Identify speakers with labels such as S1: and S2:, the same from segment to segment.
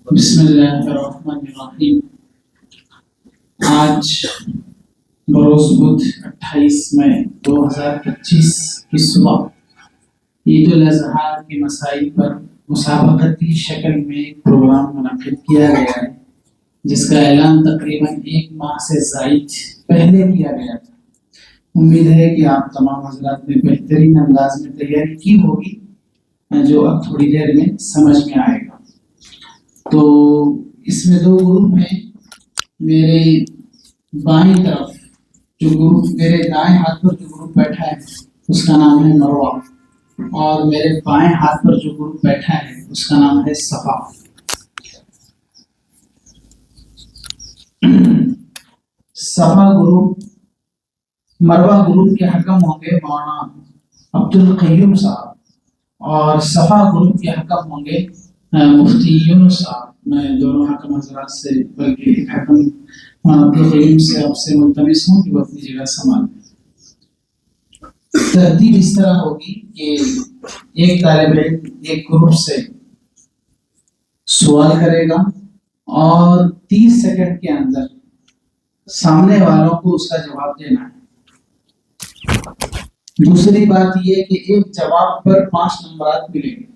S1: بسم اللہ الرحمن الرحیم۔ آج بروز بدھ 28 مئی 2025 کی صبح عید الاضحیٰ کے مسائل پر مسابقتی شکل میں ایک پروگرام منعقد کیا گیا ہے، جس کا اعلان تقریباً 1 ماہ سے زائد پہلے کیا گیا تھا۔ امید ہے کہ آپ تمام حضرات نے بہترین انداز میں تیاری کی ہوگی، جو اب تھوڑی دیر میں سمجھ میں آئے گا۔ تو اس میں 2 گروپ ہیں۔ میرے بائیں طرف جو گروپ، میرے دائیں ہاتھ پر جو گروپ بیٹھا ہے اس کا نام ہے مروہ، اور میرے بائیں ہاتھ پر جو گروپ بیٹھا ہے اس کا نام ہے صفا۔ صفا گروپ، مروہ گروپ کے حکم ہوں گے مولانا عبد القیوم صاحب، اور صفا گروپ کے حکم ہوں گے مفتی یونس صاحب۔ میں دونوں حکم حضرات سے، بلکہ ایک حکم عبد القیوم سے آپ سے ملتمس ہوں کہ وہ اپنی جگہ سنبھال لیں۔ ترتیب اس طرح ہوگی کہ ایک طالب علم ایک گروپ سے سوال کرے گا اور 30 سیکنڈ کے اندر سامنے والوں کو اس کا جواب دینا ہے۔ دوسری بات یہ کہ ایک جواب پر 5 نمبرات ملیں گے۔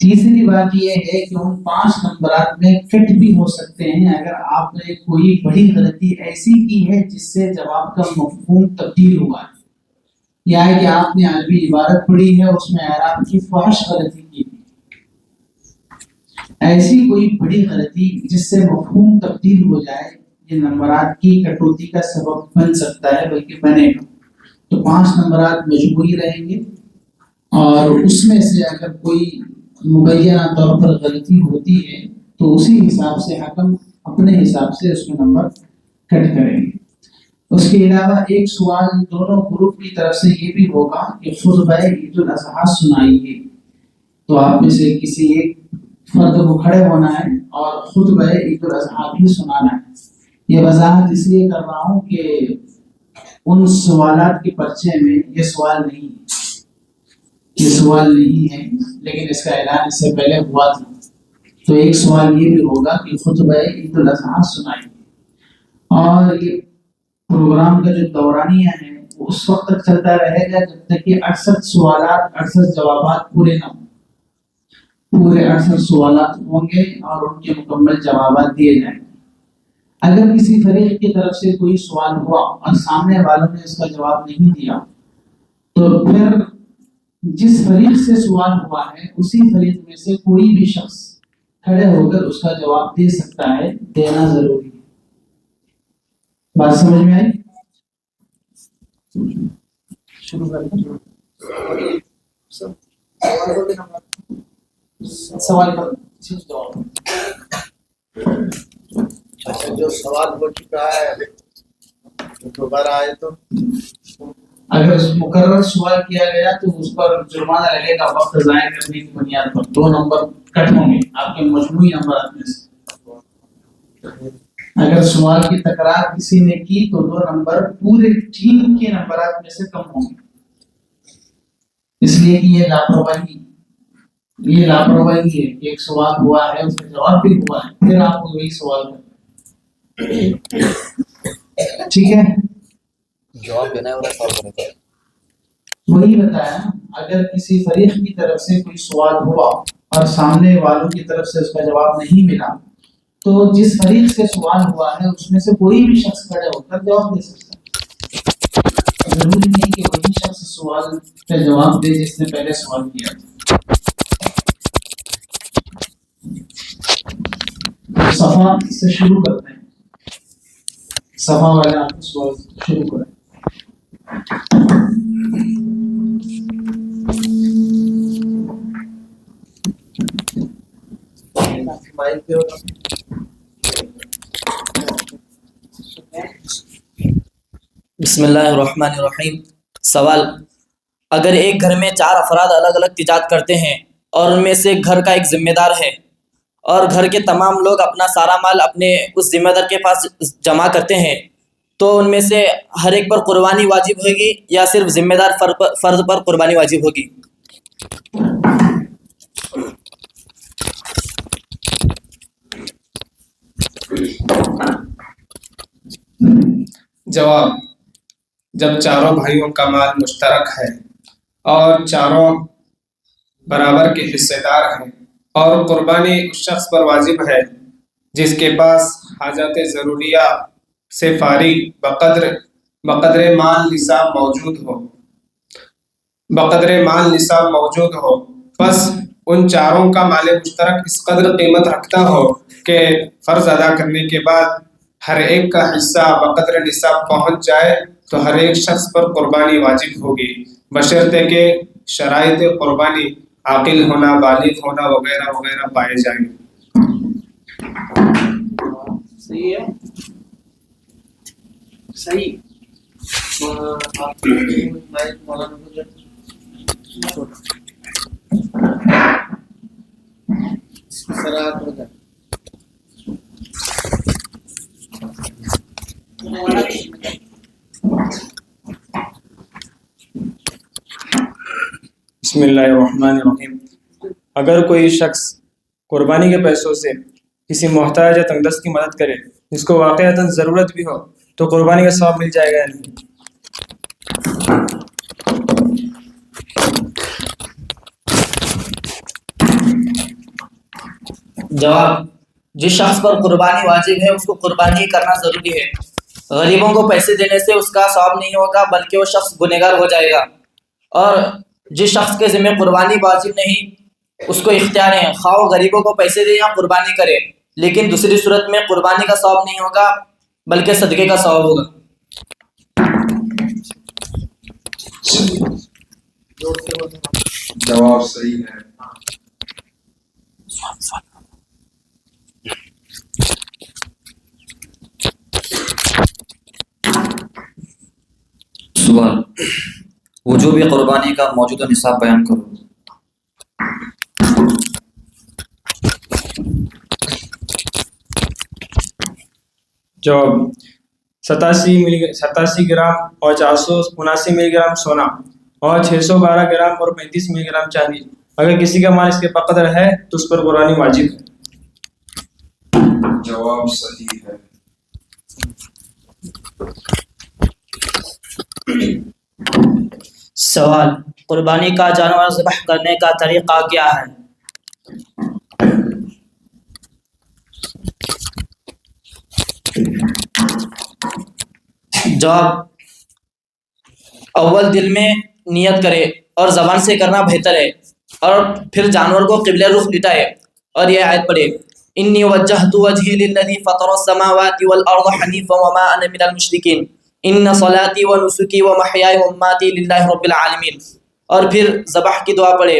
S1: تیسری بات یہ ہے کہ ان 5 نمبرات میں کٹ بھی ہو سکتے ہیں اگر آپ نے کوئی بڑی غلطی ایسی کی ہے جس سے جواب کا مفہوم تبدیل ہوا ہے، یا ہے کہ آپ نے عربی عبارت پڑھی ہے اس میں اعراب کی فحش غلطی کی ہے۔ ایسی کوئی بڑی غلطی جس سے مفہوم تبدیل ہو جائے، یہ نمبرات کی کٹوتی کا سبب بن سکتا ہے، بلکہ بنے گا۔ تو 5 نمبرات مجموعی رہیں گے، اور اس میں سے اگر کوئی مبینہ طور پر غلطی ہوتی ہے تو اسی حساب سے حکم اپنے حساب سے اس میں نمبر کٹ کریں گے۔ اس کے علاوہ ایک سوال دونوں گروپ کی طرف سے یہ بھی ہوگا کہ خطبہ عید الاضحیٰ سنائیے۔ تو آپ میں سے کسی ایک فرد کو کھڑے ہونا ہے اور خطبہ عید الاضحیٰ بھی سنانا ہے۔ یہ وضاحت اس لیے کر رہا ہوں کہ ان سوالات کے پرچے میں یہ سوال نہیں ہے، لیکن اس کا اعلان اس سے پہلے ہوا تھا۔ تو ایک سوال یہ بھی ہوگا کہ خطبہ عید الاضحیٰ سنائیے، اور یہ پروگرام کا جو دورانیہ ہے وہ اس وقت تک چلتا رہے گا جب تک کہ 68 سوالات 68 جوابات پورے نہ ہوں۔ پورے 68 سوالات ہوں گے اور ان کے مکمل جوابات دیے جائیں گے۔ اگر کسی فریق کی طرف سے کوئی سوال ہوا اور سامنے والوں نے اس کا جواب نہیں دیا، تو پھر جس فریق سے سوال ہوا ہے اسی فریق میں سے کوئی بھی شخص کھڑے ہو کر اس کا جواب دے سکتا ہے، دینا ضروری ہے۔ بات سمجھ میں آئی؟ شروع کریں۔ سوال پر
S2: جو سوال ہو چکا ہے دوبارہ آئے تو
S1: اگر مقرر سوال کیا گیا تو اس پر جرمانہ لگے گا وقت ضائع کرنے کی بنیاد پر۔ 2 نمبر کٹ ہوں گے آپ کے مجموعی نمبرات میں سے۔ اگر سوال کی تکرار کسی نے کی تو 2 نمبر پورے ٹیم کے نمبرات میں سے کم ہوں گے، اس لیے کہ یہ لاپرواہی ہے کہ ایک سوال ہوا ہے اس کا جواب بھی ہوا ہے، پھر آپ کو وہی سوال ہے۔ ٹھیک ہے،
S2: جواب دینا ہے
S1: وہی بتایا۔ اگر کسی فریق کی طرف سے کوئی سوال ہوا اور سامنے والوں کی طرف سے اس کا جواب نہیں ملا، تو جس فریق سے سوال ہوا ہے اس میں سے کوئی بھی شخص کھڑے ہو کر جواب دے سکتا ہے۔ ضروری نہیں کہ وہی شخص سوال کا جواب دے جس نے پہلے سوال کیا تھا۔ صفا سے شروع کرتے ہیں۔ صفا والے آپ کو سوال شروع کریں۔
S3: بسم اللہ الرحمن الرحیم۔ سوال: اگر ایک گھر میں 4 افراد الگ الگ تجارت کرتے ہیں اور ان میں سے گھر کا ایک ذمہ دار ہے، اور گھر کے تمام لوگ اپنا سارا مال اپنے اس ذمہ دار کے پاس جمع کرتے ہیں، تو ان میں سے ہر ایک پر قربانی واجب ہوگی یا صرف ذمہ دار فرد پر قربانی واجب ہوگی؟
S4: جواب: جب چاروں بھائیوں کا مال مشترک ہے اور چاروں برابر کے حصے دار ہیں اور قربانی اس شخص پر واجب ہے جس کے پاس حاجات ضروریہ سے فارغ بقدر مال نصاب موجود ہو، پس ان چاروں کا مال مشترک اس قدر قیمت رکھتا ہو کہ فرض ادا کرنے کے بعد ہر ایک کا حصہ بقدر نصاب پہنچ جائے تو ہر ایک شخص پر قربانی واجب ہوگی، بشرطے کہ شرائط قربانی عاقل ہونا، بالغ ہونا وغیرہ وغیرہ پائے جائیں۔
S1: صحیح ہے؟ صحیح۔
S4: بسم اللہ الرحمن الرحیم۔ اگر کوئی شخص قربانی کے پیسوں سے کسی محتاج یا تنگ دست کی مدد کرے جس کو واقعتاً ضرورت بھی ہو تو قربانی کا ثواب مل جائے گا یا نہیں؟
S3: جواب: جس شخص پر قربانی واجب ہے اس کو قربانی کرنا ضروری ہے۔ غریبوں کو پیسے دینے سے اس کا ثواب نہیں ہوگا بلکہ وہ شخص گنہگار ہو جائے گا، اور جس شخص کے ذمہ قربانی واجب نہیں اس کو اختیار ہے، خواہ وہ غریبوں کو پیسے دے یا قربانی کرے، لیکن دوسری صورت میں قربانی کا ثواب نہیں ہوگا بلکہ صدقے کا ثواب ہوگا۔
S2: جواب صحیح ہے۔
S5: سوال: وجوب قربانی کا موجودہ نصاب بیان کرو۔
S4: جواب: 87 گرام اور 479 ملی گرام سونا اور 612 گرام اور 35 ملی گرام چاندی۔ اگر کسی کا مال اس کے بقدر ہے تو اس پر قربانی واجب ہے۔
S2: جواب صحیح ہے۔
S3: سوال: قربانی کا جانور ذبح کرنے کا طریقہ کیا ہے؟ جواب: اول دل میں نیت کرے اور زبان سے کرنا بہتر ہے، اور پھر جانور کو قبلہ رخ لٹائے اور یہ آیت پڑھے: انی وجہت وجہی للذی فطر السماوات والارض حنیفا وما انا من المشرکین ان صلاتی ونسکی ومحیای ومماتی للہ رب العالمین، اور پھر ذبح کی دعا پڑھے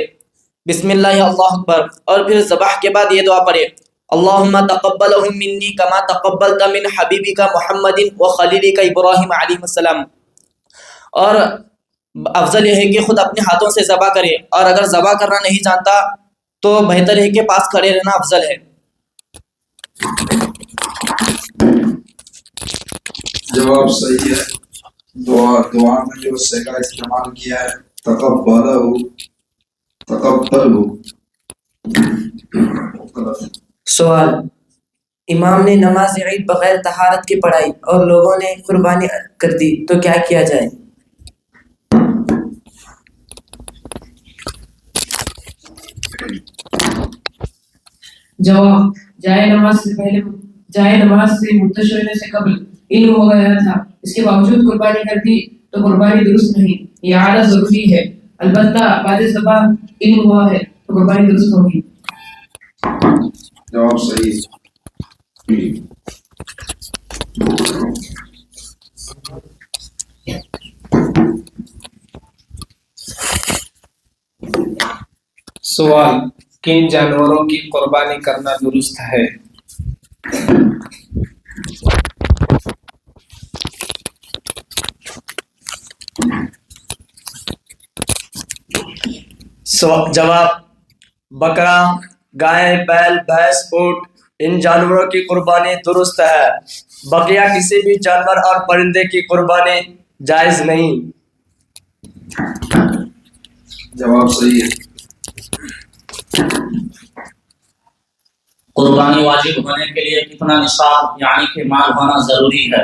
S3: بسم اللہ اللہ اکبر، اور پھر ذبح کے بعد یہ دعا پڑھے اللہم تقبلہم منی کما تقبلت من حبیبک محمد وخلیلک ابراہیم علیہ السلام۔ اور افضل یہ ہے کہ خود اپنے ہاتھوں سے ذبح کرے، اور اگر ذبح کرنا نہیں جانتا تو بہتر ہے کہ پاس کھڑے رہنا افضل ہے۔
S2: جواب صحیح ہے۔ دعا میں جو صیغہ استعمال کیا ہے تقبل ہو۔
S6: سوال: امام نے نماز عید بغیر طہارت کے پڑھائی اور لوگوں نے قربانی کر دی تو کیا کیا جائے؟
S7: جواب: جائے نماز سے منتشر ہونے سے قبل علم ہو گیا تھا، اس کے باوجود قربانی کر دی تو قربانی درست نہیں، یہ اعادہ ضروری ہے، البتہ بعد ذبح علم ہوا ہے تو قربانی درست ہوگی۔
S2: جواب صحیح۔
S4: سوال: کن جانوروں کی قربانی کرنا درست ہے؟
S8: جواب: بکرا، گائے، بیل، بھینس، اونٹ، ان جانوروں کی قربانی درست ہے، بقیہ کسی بھی جانور اور پرندے کی قربانی جائز نہیں۔
S2: جواب صحیح ہے۔
S9: قربانی واجب ہونے کے لیے کتنا نصاب یعنی کہ مال ہونا ضروری ہے؟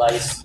S10: 22।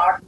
S1: 8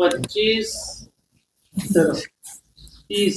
S1: 25, 30,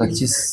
S1: 25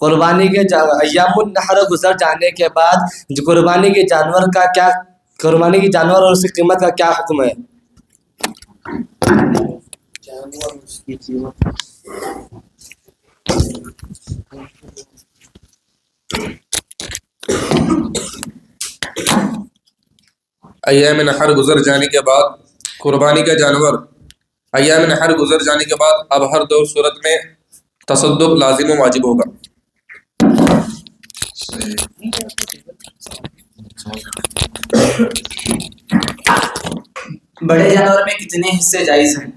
S8: قربانی کے ایام النحر گزر جانے کے بعد جو قربانی کے جانور کا کیا، قربانی کی جانور اور اس کی قیمت کا کیا حکم ہے؟
S11: ایام نحر گزر جانے کے بعد قربانی کا جانور، ایام نحر گزر جانے کے بعد اب ہر دو صورت میں تصدق لازم و واجب ہوگا۔
S3: بڑے جانور میں کتنے حصے جائز ہیں؟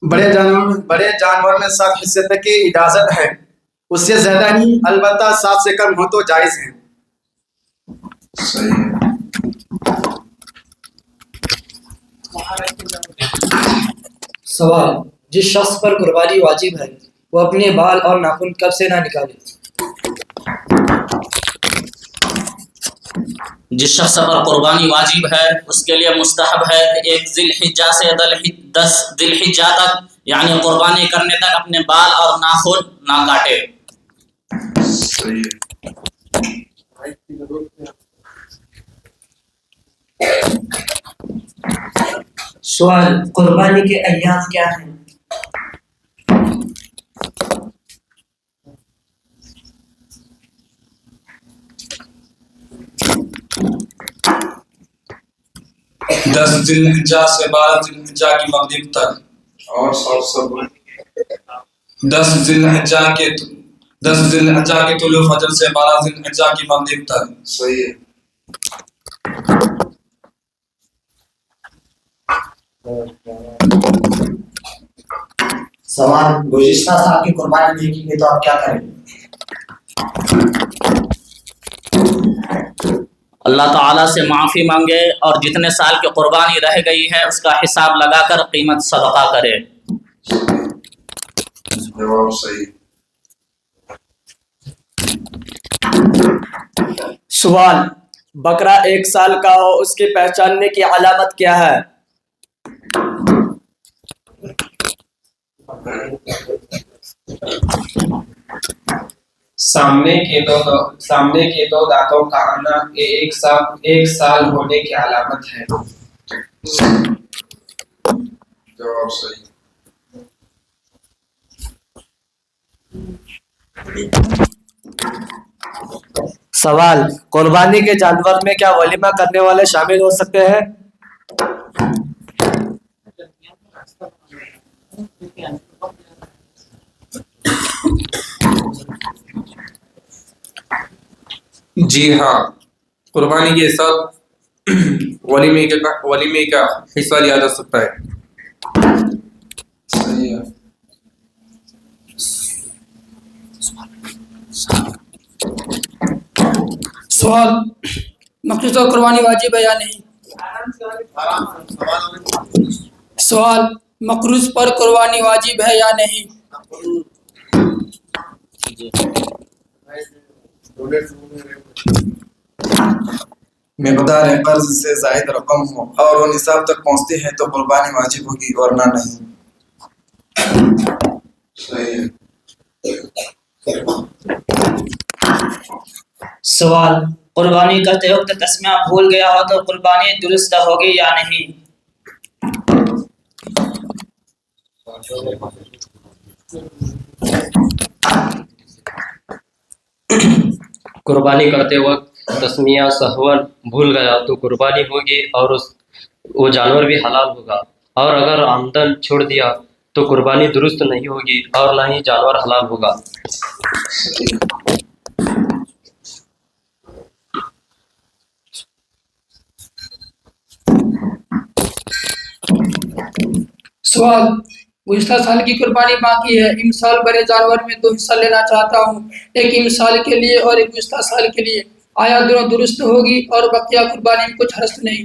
S12: بڑے جانور میں 7 حصے تک کی اجازت ہے، اس سے زیادہ نہیں، البتہ 7 سے کم ہو تو جائز ہے۔
S13: سوال: جس شخص پر قربانی واجب ہے وہ اپنے بال اور ناخن کب سے نہ نکالے؟
S10: جس شخص پر قربانی واجب ہے اس کے لیے مستحب ہے کہ 1 ذی الحجہ سے 10 ذی الحجہ تک، یعنی قربانی کرنے تک اپنے بال اور ناخن نہ کاٹے۔
S13: سوال: قربانی کے ایام کیا ہیں؟
S14: 10 ذی الحجہ سے 12 ذی الحجہ کی مغرب تک،
S2: اور سب
S14: 10 ذی الحجہ کے طلوع فجر سے 12 ذی الحجہ کی مغرب تک۔
S2: صحیح ہے۔
S9: سوال: گزشتہ سال کی قربانی نہیں کی گئی تو آپ کیا کریں گے؟
S10: اللہ تعالیٰ سے معافی مانگے اور جتنے سال کی قربانی رہ گئی ہے اس کا حساب لگا کر قیمت صدقہ کرے۔
S2: جواب صحیح۔
S8: سوال: بکرا 1 سال کا ہو، اس کی پہچاننے کی علامت کیا ہے؟
S4: سامنے کے دو دانتوں کا آنا ایک سال ہونے کی علامت ہے۔
S2: جواب صحیح۔
S8: سوال: قربانی کے جانور میں کیا ولیمہ کرنے والے شامل ہو سکتے ہیں؟
S11: جی ہاں، قربانی کے ساتھ ولیمے کا حصہ لیا جا سکتا ہے۔
S2: صحیح ہے۔
S13: سوال: مخصوص پر قربانی واجب ہے یا نہیں؟ سوال: مقروض پر قربانی واجب ہے یا نہیں؟
S15: مقدار قرض سے زائد رقم ہو اور وہ نصاب تک پہنچتی ہے تو قربانی واجب ہوگی ورنہ نہیں۔
S2: صحیح۔
S10: سوال: قربانی کرتے وقت تسمیہ بھول گیا ہو تو قربانی درست ہوگی یا نہیں؟
S16: قربانی کرتے وقت تسمیہ سہون بھول گیا تو قربانی ہوگی اور وہ جانور بھی حلال ہوگا، اور اگر عمدن چھوڑ دیا تو قربانی درست نہیں ہوگی اور نہ ہی جانور حلال ہوگا۔
S13: سوال: گزشتہ سال کی قربانی باقی ہے، امسال بڑے جانور میں 2 حصہ لینا چاہتا ہوں، ایک امسال کے لیے اور ایک گزشتہ سال کے لیے، آیا دونوں درست ہوگی اور بقیہ قربانی میں کچھ حرج نہیں؟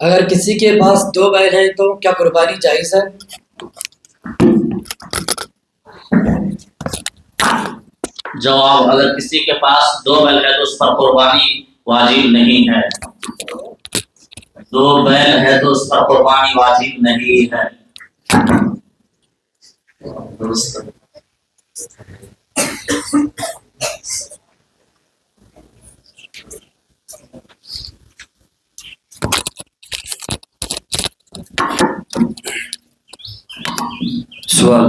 S3: اگر کسی کے پاس 2 بیل ہیں تو کیا قربانی جائز ہے؟
S10: جواب: اگر کسی کے پاس 2 بیل ہے تو اس پر قربانی واجب نہیں ہے. 2 بیل ہے تو اس پر قربانی واجب نہیں ہے.
S5: سوال: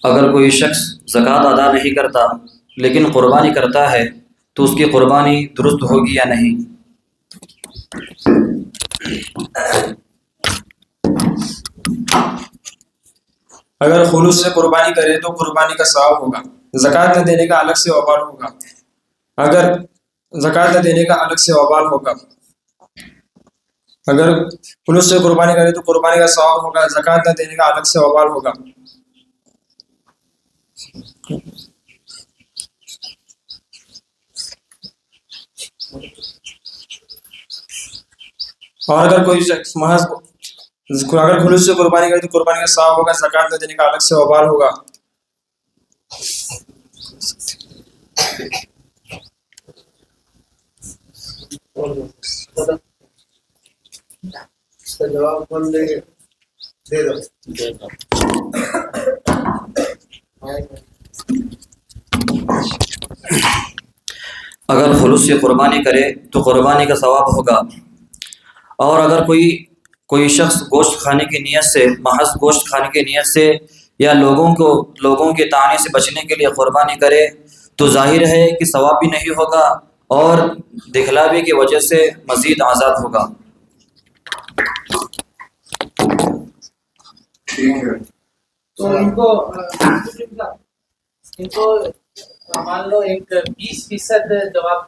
S5: اگر کوئی شخص زکوٰۃ ادا نہیں کرتا لیکن قربانی کرتا ہے تو اس کی قربانی درست ہوگی یا نہیں؟
S4: اگر خلوص سے قربانی کرے تو قربانی کا ثواب ہوگا، زکوٰۃ نہ دینے کا الگ سے وبال ہوگا. اگر زکوٰۃ نہ دینے کا الگ سے وبال ہوگا، اگر خلوص سے قربانی کرے تو قربانی کا ثواب ہوگا، زکوٰۃ نہ دینے کا الگ سے وبال ہوگا. اور اگر کوئی شخص محض اگر خلوص سے قربانی کرے تو قربانی کا ثواب ہوگا، زکوٰۃ نہ دینے کا الگ سے وبال ہوگا.
S17: اس کا جواب کون دے گا؟ دے دو.
S5: اگر خلوص سے قربانی کرے تو قربانی کا ثواب ہوگا، اور اگر کوئی شخص گوشت کھانے کی نیت سے، محض گوشت کھانے کی نیت سے یا لوگوں کے طعنے سے بچنے کے لیے قربانی کرے تو ظاہر ہے کہ ثواب بھی نہیں ہوگا اور دکھلاوے کی وجہ سے مزید آزاد ہوگا.
S1: تو ان کو مان لو ایک 20% جواب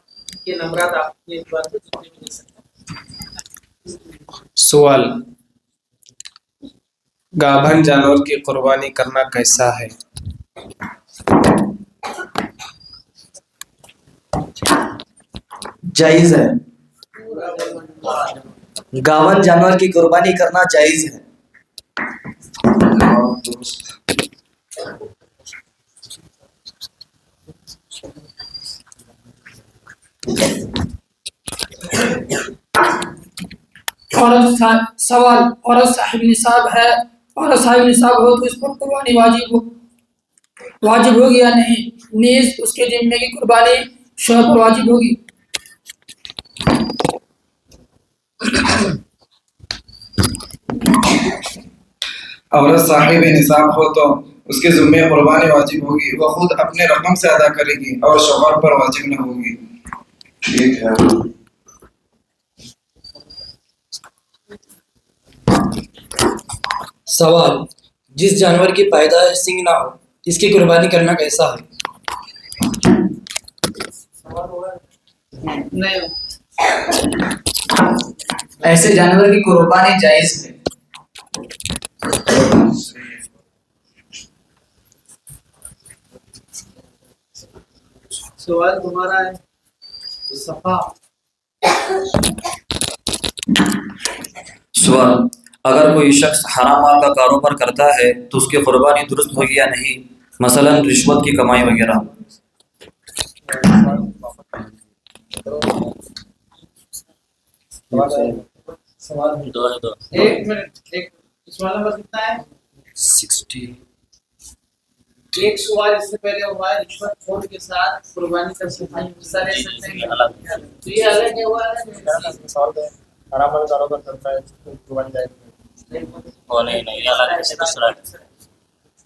S1: کے نمبرات آپ کے اعتبار سے جتنے بھی دے سکتے ہیں.
S4: سوال: گابھن جانور کی قربانی کرنا کیسا ہے؟
S3: جائز ہے. گاون جانور کی قربانی کرنا جائز ہے.
S13: سوال: عورت صاحب نصاب ہے، عورت صاحب نصاب ہو تو اس پر قربانی واجب ہوگی یا نہیں؟ نیز اس کے ذمے کی قربانی شوہر پر واجب ہوگی؟
S15: عورت صاحب نصاب ہو تو اس کے ذمے قربانی واجب ہوگی، وہ خود اپنے رقم سے ادا کرے گی اور شوہر پر واجب نہ ہوگی. ٹھیک ہے.
S3: سوال: جس جانور کی پیدائش سنگ نہ ہو اس کی قربانی کرنا کیسا ہے؟
S6: ایسے جانور کی قربانی جائز ہے.
S1: سوال تمہارا ہے صفا.
S5: سوال: اگر کوئی شخص حرام مال کا کاروبار کرتا ہے تو اس کی قربانی درست ہوگی یا نہیں، مثلا رشوت کی کمائی وغیرہ؟
S1: ایک منٹ، سوال نمبر کتنا ہے؟
S5: 60.
S1: ایک سوال اس سے پہلے ہوا ہے رشوت خور کے ساتھ قربانی کا حصہ لے سکتے ہیں، تو یہ الگ ہے. ہوا ہے
S4: حرام مال کاروبار کرتا ہے تو قربانی جائز نہیں.
S10: نہیں یہ الگ ہے، دوسرا ہے.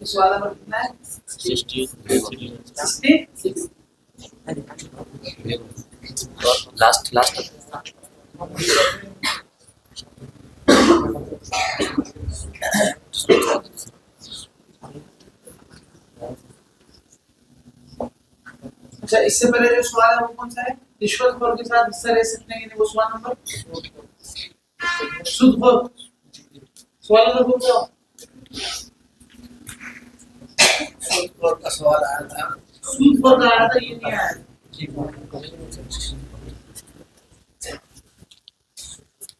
S1: سوال نمبر کتنا ہے؟ 60.
S5: لاسٹ.
S1: اچھا، اس سے پہلے جو سوال ہے وہ کون سا ہے؟ رشوت خور کے ساتھ حصہ لے سکتے ہیں کہ نہیں، وہ سوال نمبر سود خور. سوال نمبر کون سا؟ سود خور کا سوال آیا تھا. سود خور کا آیا تھا، یہ نہیں آیا.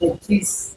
S1: 25।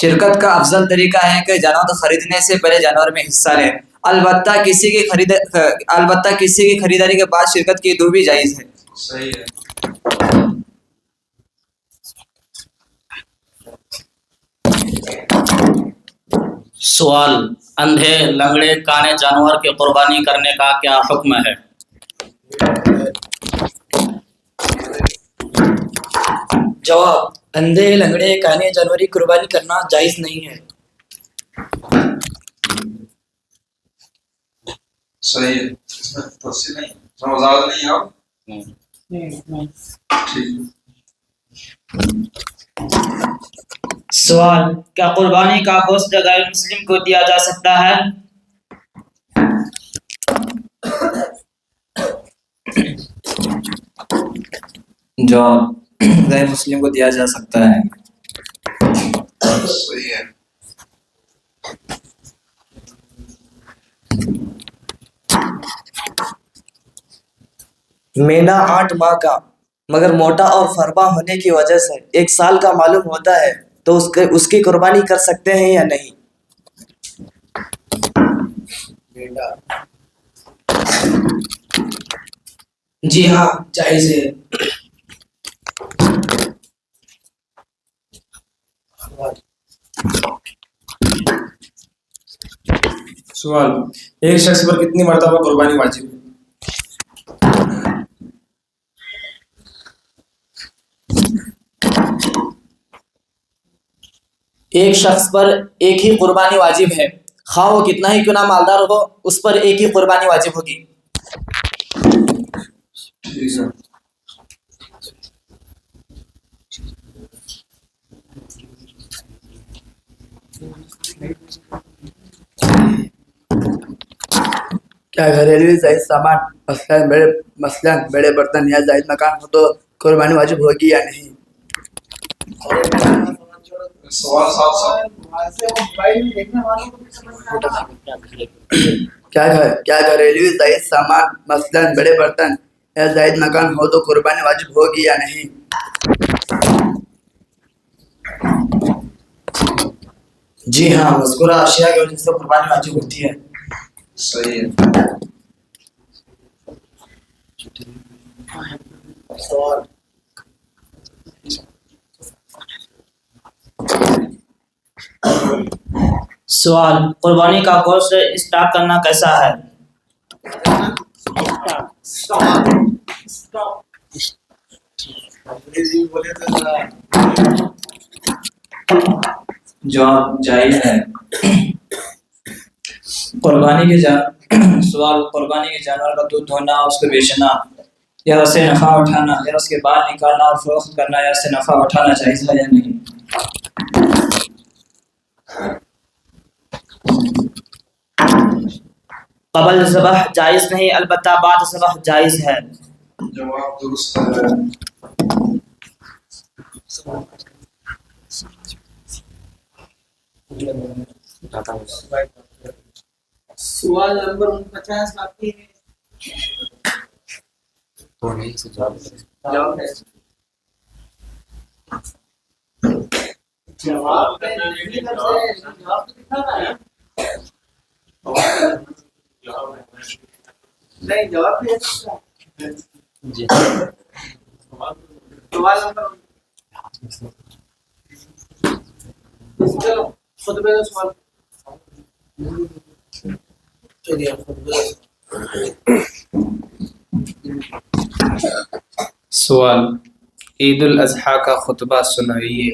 S6: شرکت کا افضل طریقہ ہے کہ جانور خریدنے سے پہلے جانور میں حصہ لیں، البتہ کسی کی خریداری کے بعد شرکت کی بھی جائز ہے۔
S2: صحیح ہے۔
S10: سوال: اندھے لنگڑے کانے جانور کی قربانی کرنے کا کیا حکم ہے؟
S3: جواب: اندھے لنگڑے کانے جانور کی قربانی کرنا جائز نہیں ہے۔
S2: صحیح ہے، اس میں تفصیل نہیں، وضاحت نہیں ہے آپ ٹھیک۔
S3: سوال: کیا قربانی کا گوشت غیر مسلم کو دیا جا سکتا ہے؟
S6: جواب: غیر مسلم کو دیا جا سکتا ہے۔
S2: صحیح ہے۔
S3: مینا 8 ماہ کا مگر موٹا اور فربا ہونے کی وجہ سے 1 سال کا معلوم ہوتا ہے تو اس کی قربانی کر سکتے ہیں یا نہیں؟ جی ہاں، جائز ہے۔
S4: سوال: ایک شخص پر کتنی مرتبہ قربانی واجب ہے؟
S3: ایک شخص پر ایک ہی قربانی واجب ہے، خواہ وہ کتنا ہی کیوں نہ مالدار ہو، اس پر ایک ہی قربانی واجب ہوگی۔
S18: کیا گھریلو زائد سامان مثلاً بڑے برتن یا زائد مکان ہو تو قربانی واجب ہوگی یا نہیں؟ کیا گھریلو زائد سامان مثلاً بڑے برتن یا زائد مکان ہو تو قربانی واجب ہوگی یا نہیں؟
S3: جی ہاں، مذکورہ اشیاء کی وجہ سے قربانی واجب ہوتی ہے۔
S2: صحیح ہے۔
S3: سوال: قربانی کا گوشت اسٹاک کرنا کیسا ہے؟
S6: جواب: جائز ہے۔ سوال: قربانی کے جانور کا دودھ دھونا، اس کو بیچنا یا اسے نفع اٹھانا یا اس کے بال نکالنا اور فروخت کرنا یا اس سے نفع اٹھانا جائز ہے یا نہیں؟
S3: قبل ذبح جائز نہیں، البتہ بعد ذبح جائز ہے۔
S2: جواب درست ہے۔
S1: سوال نمبر 49 باقی ہے۔ جواب نہیں، جواب جی سوال نمبر چلو خطبے کا سوال چلیے
S11: سوال: عید الاضحیٰ کا خطبہ سنائیے۔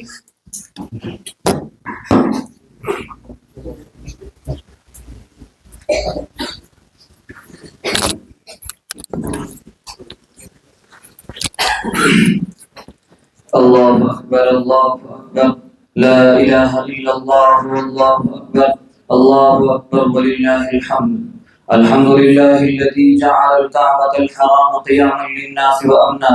S5: اللہ اکبر، اللہ اکبر، لا الہ الا اللہ، واللہ اکبر، اللہ اکبر وللہ الحمد۔ الحمد للہ الذی جعل الکعبۃ الحرام قیاما للناس وامنا۔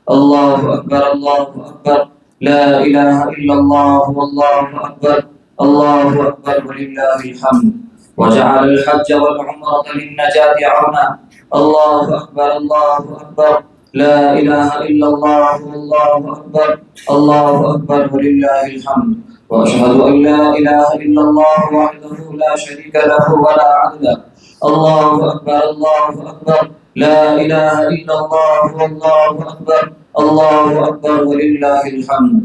S5: اللہ اکبر، اللہ اکبر، لا الہ الا اللہ، واللہ اکبر، اللہ اکبر وللہ الحمد۔ وجعل الحج والعمرة للنجاة عونا۔ اللہ اکبر، اللہ اکبر، لا الہ الا اللہ، واللہ اکبر، اللہ اکبر وللہ الحمد۔ وأشهد أن لا إله إلا الله وحده لا شريك له ولا عدل له. الله أكبر الله أكبر، لا إله إلا الله والله أكبر، الله أكبر ولله الحمد.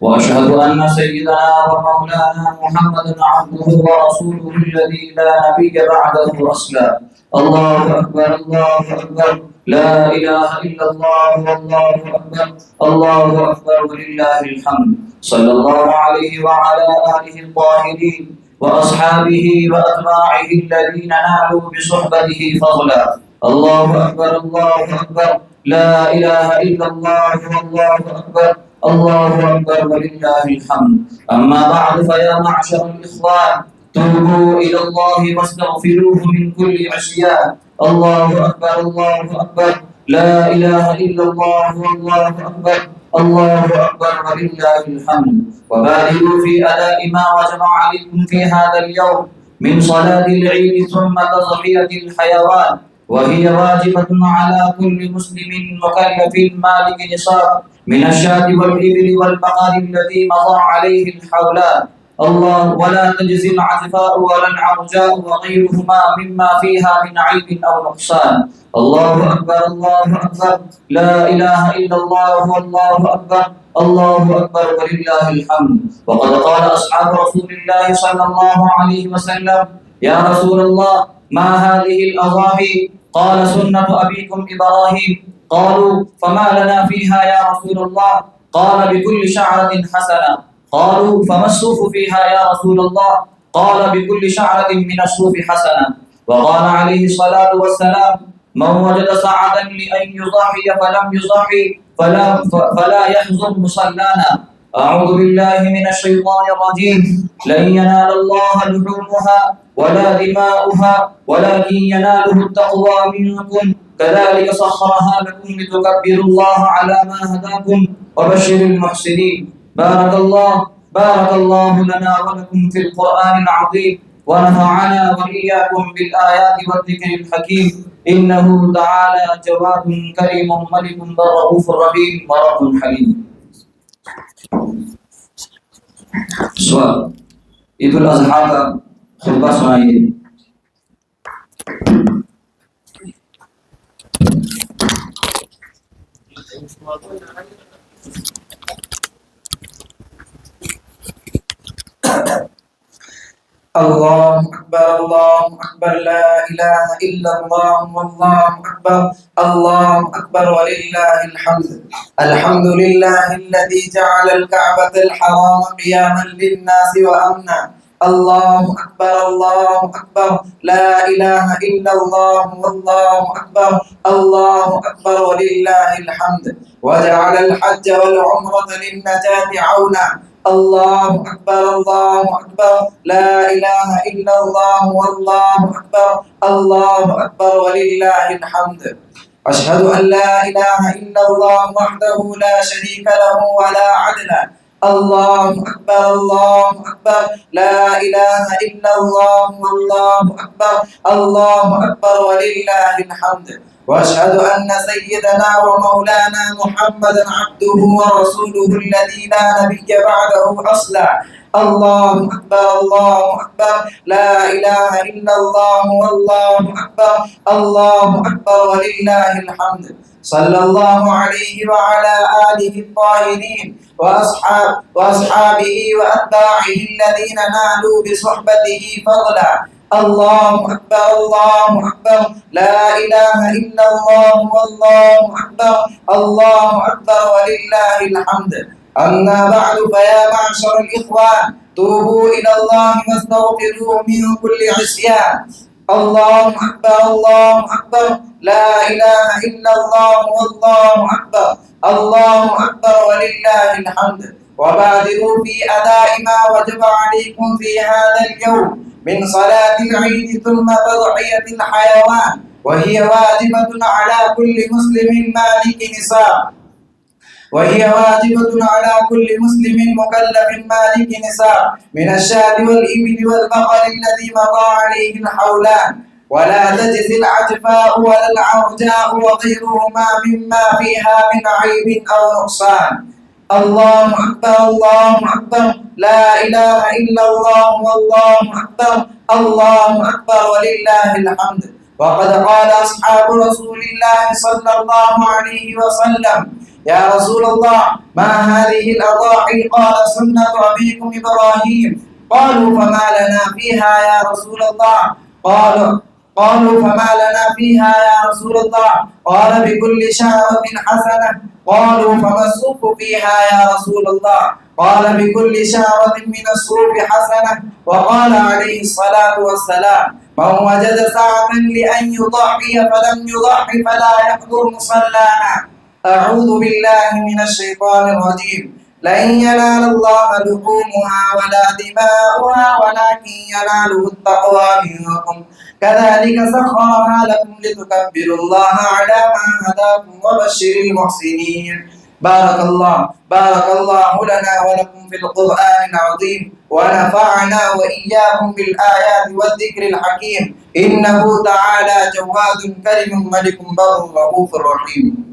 S5: وأشهد أن سيدنا ومولانا محمدا عبده ورسوله الذي لا نبي بعده أصلا. الله أكبر الله أكبر، لا إله إلا الله والله أكبر، الله أكبر ولله الحمد. صلى الله عليه وعلى آله الطاهرين وأصحابه وأتباعه الذين نالوا بصحبته فضلا. الله أكبر الله أكبر، لا إله إلا الله والله أكبر، الله أكبر ولله الحمد. أما بعد فيا معشر الإخوان، توبوا إلى الله واستغفروه من كل عصيان. الله أكبر الله أكبر، لا إله إلا الله والله أكبر، الله أكبر ولله الحمد. وبالغوا في أداء ما وجب عليكم في هذا اليوم من صلاة العيد ثم تضحية الحيوان، وهي واجبة على كل مسلم مكلف مالك نصاب من الشاة والإبل والبقر الذي مضى عليه الحولان. الله ولا تجزي العجفاء ولا العرجاء وغيرهما مما فيها من عيب أو نقصان. الله أكبر الله أكبر، لا إله إلا الله والله أكبر، الله أكبر ولله الحمد. وقد قال أصحاب رسول الله صلى الله عليه وسلم: يا رسول الله ما هذه الأضاحي؟ قال: سنة أبيكم إبراهيم. قالوا: فما لنا فيها يا رسول الله؟ قال: بكل شعرة حسنة. قالوا: فما الصوف فيها يا رسول الله؟ قال: بكل شعرة من الصوف حسنة. وقال عليه الصلاة والسلام: من وجد سعدا لأن يضحي فلم يضحي فلا يحزن مصلانا. أعوذ بالله من الشيطان الرجيم. لن ينال الله لحومها ولا دماؤها ولكن يناله التقوى منكم. كذلك سخرها لكم لتكبروا الله على ما هداكم وبشر المحسنين. بارك الله لنا ولكم في القرآن العظيم، ونفعنا وإياكم بالآيات والذكر الحكيم. إنه تعالى جواد كريم ملك رؤوف رحيم ورب حليم. سوال: عید الاضحیٰ کا خطبہ سنائیے.
S15: الله أكبر لا إله إلا الله والله أكبر، الله أكبر ولله الحمد. الحمد لله الذي جعل الكعبة الحرام قياما للناس وأمنا. الله أكبر لا إله إلا الله والله أكبر، الله أكبر ولله الحمد. وجعل الحج والعمرة للنجاة عونا. الله أكبر لا إله إلا الله والله أكبر، الله أكبر ولله الحمد. أشهد أن لا إله إلا الله وحده لا شريك له ولا عدل. الله أكبر لا إله إلا الله والله أكبر، الله أكبر ولله الحمد. وأشهد أن سيدنا ومولانا محمدا عبده ورسوله الذي لا نبي بعده أصلا. الله أكبر لا إله إلا الله والله أكبر، الله أكبر ولله الحمد. صلى الله عليه وعلى آله الطاهرين وأصحابه وأتباعه الذين نالوا بصحبته فضلا. الله أكبر لا إله إلا الله والله أكبر، الله أكبر ولله الحمد. أما بعد فيا معشر الإخوان، توبوا إلى الله واستغفروه من كل عصيان. الله أكبر لا إله إلا الله والله أكبر، الله أكبر ولله الحمد. وبادروا في أداء ما وجب عليكم في هذا اليوم من صلاة العيد ثم تضحية الحيوان، وهي واجبة على كل مسلم مالك نصاب، وهي واجبة على كل مسلم مكلف مالك نصاب من الشاة والإبل والبقر الذي مضى عليه الحولان. ولا تجزي العجفاء ولا العرجاء وغيرهما مما فيها من عيب أو نقصان. الله أكبر الله أكبر لا إله إلا الله والله أكبر الله أكبر ولله الحمد. وقد قال أصحاب رسول الله صلى الله عليه وسلم يا رسول الله ما هذه الأضاحي؟ قال سنة أبيكم إبراهيم. قالوا فما لنا فيها يا رسول الله؟ قالوا فما لنا فيها يا رسول الله؟ قال بكل شعرة حسنة. قالوا فما الصوف فيها يا رسول الله؟ قال بكل شعرة من الصوف حسنة. وقال عليه الصلاة والسلام من وجد ساعة لأن يضحي فلم يضحي فلا يحضر مصلانا. أعوذ بالله من الشيطان الرجيم. لن ينال الله لحومها ولا دماؤها ولكن يناله التقوى منكم كذلك سخرها لكم لتكبروا الله على ما هداكم وبشر المحسنين. بارك الله لنا ولكم في القرآن العظيم ونفعنا وإياكم بالآيات والذكر الحكيم إنه تعالى جواد كريم ملك بر رؤوف رحيم.